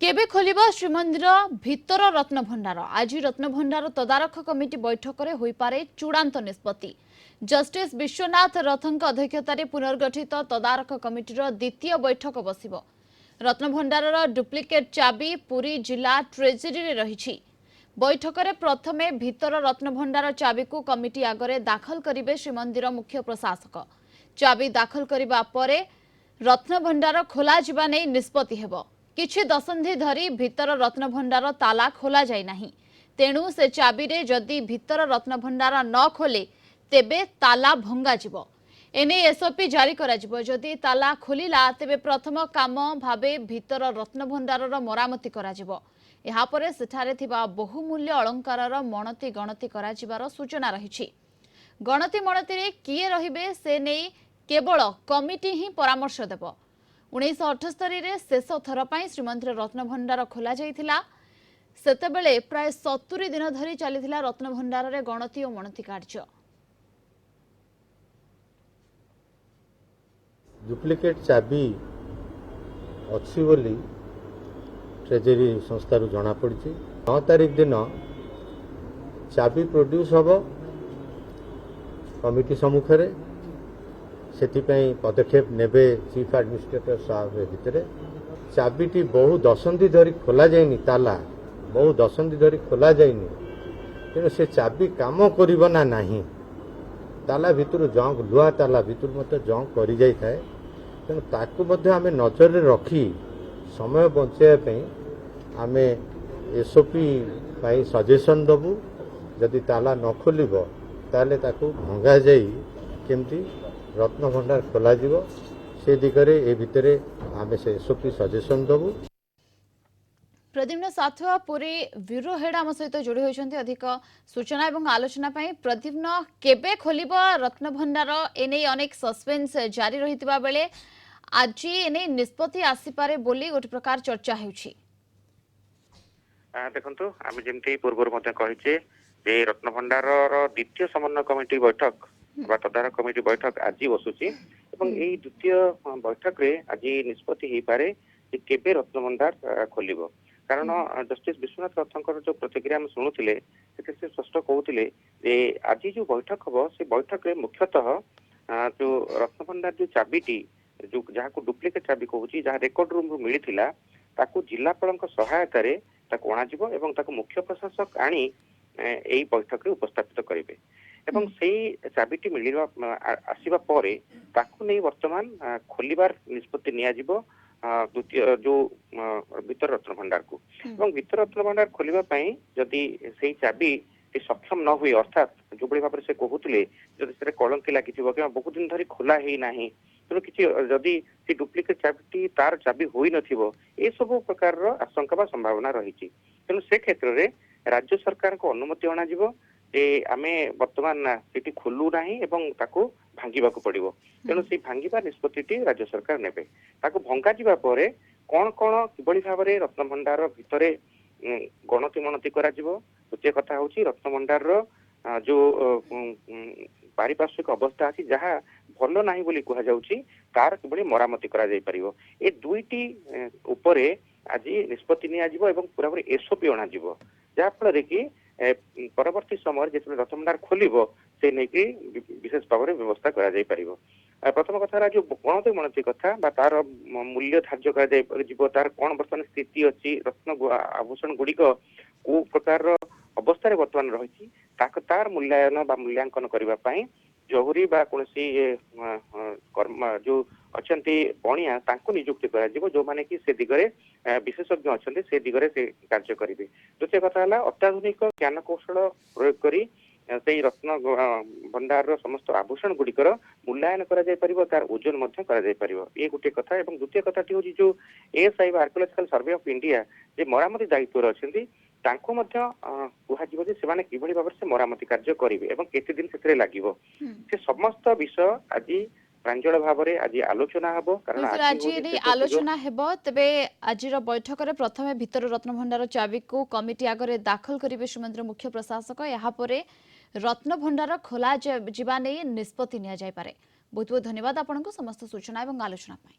केबे खोलिबा श्रीमंदिर भितर रत्नभंडार आज रत्नभंडार तदारख कमिटी बैठक में होई पारे चूड़ांत निष्पत्ति। जस्टिस विश्वनाथ रथଙ୍କ अध्यक्षतार पुनर्गठित तदारख कमिटीर द्वितीय बैठक बसिबो। रत्नभंडारर डुप्लिकेट चाबी पुरी जिला ट्रेजरी रे रहिछि। बैठक में प्रथमे भितर रत्नभंडार चाबी को कमिटी आगरे दाखल करिवे श्रीमंदिर मुख्य प्रशासक। चाबी दाखल करिबा परे रत्नभंडार खोला जिबा नै निष्पत्ति हेबो। किछि दशंधि धरी भितर रत्नभंडार ताला खोला जाय नाही, तेणु से चाबी रे जदि भितर रत्नभंडार न खोले तेबे ताला भंगा जिवो। एने एसओपी जारी करा जिवो। जदि ताला खोलिला तेबे प्रथम काम भाबे भितर रत्नभंडारर मरामती करा जिवो। एहा परे सेठारे थिबा बहुमूल्य अलंकारर मणति गणति करा जिवार सूचना रहिछि। गणति मणति रे किए रहिबे से नै केवल कमिटी ही परामर्श देबो। 1978 रे शेष थर पर श्रीमंदिर रत्नभंडार खोल जाइथिला। सेतेबेले प्राय 70 दिन धरी चलीथिला रत्नभंडार रे गणति और मणति कार्य। डुप्लिकेट चाबी अच्छी बोली ट्रेजरी संस्था जना पड़ी। 9 तारीख दिन चाबी प्रोड्यूस हम कमिटी सम्मुखें सेथिपाई पदक्षेप नेबे चीफ एडमिनिस्ट्रेटर साहब भितर। चाबीटी बहु दशंधि धरी खोला जाइनी, ताला बहु दशंधि धरी खोला जाइनी, तेणु से चाबी काम करिब ना नाही। ताला भितर जंग लुहा ताला भितर मत जंग करि जाई थाए, तेणु ताकू मध्य आमे नजर रे रखी समय बंचाइबा पई आमे एसओपी पाई सजेशन दबु। जदि ताला न खोलिबो ताले ताकू भंगा जाई केमती रत्नभंडार खोल से दिगरे ए भितरे आमे से एसओपी सजेशन दबु। प्रद्युम्न साथुआ पुरी ब्यूरो हेड आम सहित जोड़ी होइछन्ति। अधिक सूचना एवं आलोचना पाई प्रद्युम्न केबे खोलिब रत्नभंडार एने अनेक सस्पेंस जारी रहितबा बेले आज एने निष्पत्ति आसी पारे बोली गोटे प्रकार चर्चा हेउछि। देखंतु आमे जेमती पूर्व मध्ये कहिचे जे रत्नभंडार द्वितीय समन्वय कमिटी बैठक बा तदारख कमिटी बैठक आज बसुची एवं एई द्वितीय बैठक रे आज निष्पत्ति हेई पारे जे केबे रत्नभंडार खोलिबो। कारण जस्टिस विश्वनाथ रथंकर जो प्रतिक्रिया हम शुणुले से स्पष्ट कहते जे आज जो बैठक हम से बैठक रे मुख्यतः जो रत्नभंडार जो चाबीटी जो जहाँ को डुप्लिकेट चाबी कहूँ जहाँ रेकर्ड रूम मिलता ताकू जिलापाल सहायता ताकू अणाजिबो एवं ताकू मुख्य प्रशासक आनी एई बैठक रे उपस्थापित करेंगे एवं सेई चाबीटी मिलिबा आसीबा परे ताकू नै वर्तमान खोलिबार निष्पत्ति निया जिवो द्वितीय जो भीतर रत्नभंडार को। एवं भीतर रत्नभंडार खोलिबा पई जदि सेई चाबी सक्षम न हुई, अर्थात जो बड़ी भाव से कहते जदि से कलंकी लगी कि बहुत दिन धरी खोला ही नाही, तेणु किसी जदि से डुप्लिकेट चाबी तार चाबी होई नथिबो ए सब प्रकार आशंका बा संभावना रही। तेणु से क्षेत्र में राज्य सरकार को अनुमति अणा जिवो जे आमे वर्तमान सेठी खोलू नाही एवं ताको भांगिबाकू पड़िबो। तेणु से भांगिबा निष्पत्ति राज्य सरकार नेबे। ताको भंगा जिबा परे कोन कोन किबळी भाबरे रत्नभंडार भितरे गणति मणति करा जिवो। द्वितीय कथा होची रत्नभंडार जो पारिपार्श्विक अवस्था अछि जहाँ भल नाही बोली कहा जाउची तार किबळी मरामती करा जाई परिबो। ए दुईटी उपरे आज निष्पत्ति निया जिवो एवं पूरा पूरी एसओपी अणा जिवो, जहा फल कि परवर्ती समय जो रत्नभंडार खोलिबो से नेकी विशेष भाव में व्यवस्था करा जाई परिबो। प्रथम कथा जो गणति मणति कथा बा तार मूल्य धार्य करा जाई जिवो, तार कोन वर्तमान स्थिति अछि, रत्न आभूषण गुड़िक को प्रकार अवस्था वर्तमान रही तार मूल्यांकन बा मूल्यांकन करबा पई जहुरी बा कोनसी कर्म जो अछंती बणिया तांको नियुक्ति करा जिवो, जो माने कि से दिगरे विशेषज्ञ अछंती से दिगरे से कार्य करिवे। द्वितीय कथा हला अत्याधुनिक ज्ञान कौशल प्रयोग करी से रत्न भंडार समस्त आभूषण गुड़िकर मूल्यांकन करा जाय परिबो, तार ओजन मध्य करा जाय परिबो। ये गोटे कथा। एवं द्वितीय कथाटी होची जो एएसआई बा आर्कियोलॉजिकल सर्वे ऑफ इंडिया जे मरामती दायित्व अछंती तांको मध्य कुहा जिवो जे सेमाने किभଳି भाବରେ से मरामती कार्य करिवे एवं केते दिन सेतरे लागिवो। से समस्त विषय आज प्रांजल भाव में आज आलोचना हेबो। कारण आज आलोचना हेबो। तबे आजिर बैठक रे प्रथमे भितर रत्नभंडार चाबी को कमिटी आगरे दाखल करिवे श्रीमंदिर मुख्य प्रशासक। यहाँ परे रत्नभंडार खोला जिबा नै निष्पत्ति निया जाय पारे। बहुत बहुत धन्यवाद आपनको समस्त सूचना एवं आलोचना पाई।